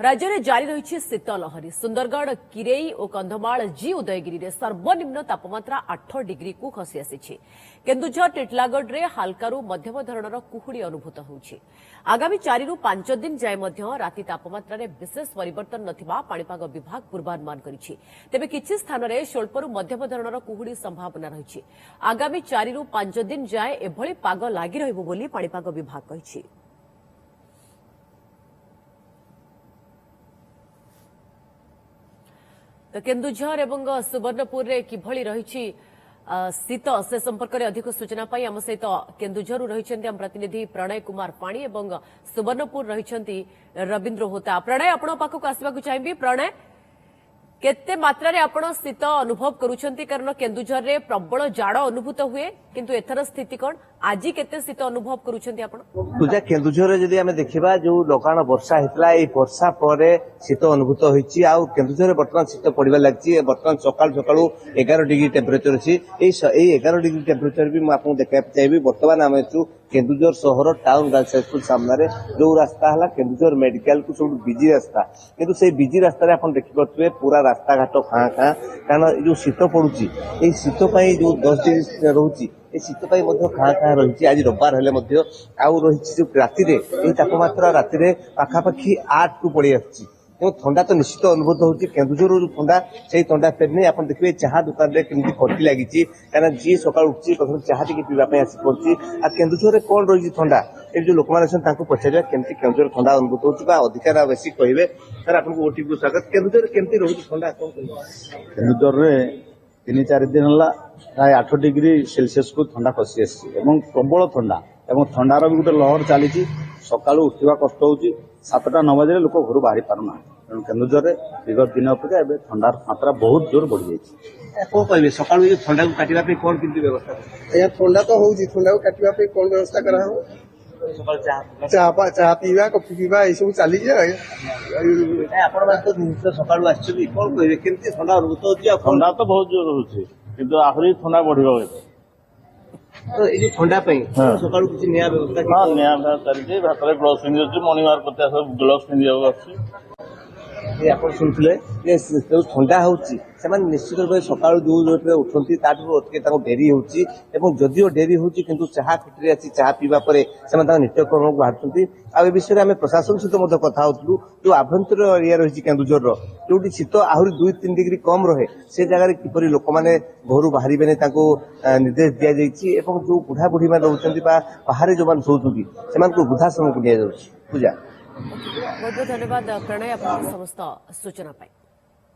राज्य में जारी रही शीत लहरी सुंदरगढ़ किरेई और कंधमाल जी उदयगिरी में सर्वनिम्न तापमात्रा 8 डिग्री को खसी आसी। केन्दुझर टिटलागढ़ में हालकारु मध्यम धरणर कुहुड़ी अनुभूत होउछि। आगामी 4 रु 5 दिन जाए राति तापमात्रा रे विशेष परिवर्तन नथिबा पाणीपाग विभाग पूर्वानुमान करिछि। तेबे किछि स्थान रे स्वल्परु मध्यम धरणर कुहुड़ी संभावना रहिछि। आगामी 4 रु 5 दिन जाए एभଳି पाग लागि रहइबो बोली पाणीपाग विभाग कहिछि। तो केन्दुझर और सुवर्णपुर रे किभली रही शीत से संपर्क में अधिक सूचना पाई आम सहित केन्दुझर रही आम प्रतिनिधि प्रणय कुमार पाणी और सुवर्णपुर रही रवींद्र होता। प्रणय आपण पाखक आसवा चाहिए। प्रणय केते मात्रा रे आपण शीत अनुभव करूछंती कारण केन्दुझर रे प्रबल जाड़ अनुभूत हुए किंतु एथर स्थिति कोन आज केते शीत अनुभव करूछंती आपण? पूजा केन्दुझर जदि आमे देखिबा जो लगाण वर्षा हेतला ए वर्षा परे शीत अनुभूत होईची आ केन्दुझर वर्तमान शीत पड़िबा लागची। वर्तमान सकाळ सकाळू 11 डिग्री टेम्परेचर अछि। ए 11 डिग्री टेम्परेचर भी म आपन देखा चाहिए। वर्तमान आमे छु केन्दुझर शहर टाउन गर्ल्स स्कूल सामने जो रास्ता हला केन्दुझर मेडिकल को सब बिजी रास्ता किंतु से बिजी रास्ता रे आपन देखि पड़थुए पूरा रास्ता घाट खाँ खाँ कारण जो शीत पड़ुची ए शीत पई जो 10 डिग्री रहउची ए शीत पई मध्य खाँ खाँ रही। आज रविवार हेले मध्य आउ रही जो राति रे ए तापमात्रा राति रे पाखापाखी 8 को पड़ी आछि। ठंडा तो निश्चित अनुभूत होची। केन्दुझर जो ठंडा से ठंडा फेरने आप देखिए चाह दुकान रे केमती खटी लगी कारण जी सकाळ उठी प्रथम चाह टी पीवा आसी पड़ी। आ केन्दुझर रे कोन रही ठंडा ए जो लोक माने पचारे केमती केन्दुझर ठंडा अनुभूत होची बा अधिकार बेसी कहबे सर आपको ओटीपी को स्वागत। केन्दुझर केमती रही ठंडा कोन केन्दुझर रे 3-4 दिन हला प्राय 8 डिग्री सेल्सियस को ठंडा खसी आसी एवं प्रबल ठंडा एवं ठंडार भी गोटे लहर चली। सकाळू उठवा कष्ट होची। 7टा 9 बजे लोक घर बाहरी पारुना तेणु केन्दुझर रे विगत दिन अपेक्षा एबे ठंडार मात्रा बहुत जोर बढ़ी जाइछि। को कहबे सकाळू जो ठंडा को काटिबा पे कोन किंतु व्यवस्था या ठंडा तो होउची ठंडा को काटिबा पे कोन व्यवस्था करा हो? सकाळ चाह पीवा कॉफी पीवा ए सब चली जाय। आपण माने तो निश्चित सकाळू आछी कोन कहबे केमती ठंडा अनुभूत होची। आ ठंडा तो बहुत जोर होची किंतु आहुरी ठंडा बढ़िबो। तो ये ठंडा पई सकाळू किछि नया व्यवस्था हां नया व्यवस्था चली भातरे ग्लोव्स पिंदी होची। मॉर्निंग वार करते सब ग्लोव्स पिंदी आछि। ये आपण सुनथिले जे ठंडा होची सेमान निश्चित रूप से सकाळू जो रेट उठती ताठू अधिक ताको डेरी होची एवं जदिओ डेरी होची किंतु चाह खिटरी आसी चाह पीवा परे सेमान ताको नित्यक्रम को बाहरछंती। आ ए विषय आमे प्रशासन सहित मध्य कथा होतलु जो आभ्यंतर एरिया रही केन्दुझर रो जोटी शीत आहुरी 2-3 डिग्री कम रहे से जगह किपरि लोक माने घरु बाहरी बेने ताको निर्देश दिया जाइछि एवं जो बुढ़ा बुढ़ी मान रहउछंती बा बाहर जो मान सोउछंती सेमान को वृद्धाश्रम को दिया जाउछि। पूजा बहुत बहुत धन्यवाद प्रणय अपना समस्त सूचना पाई।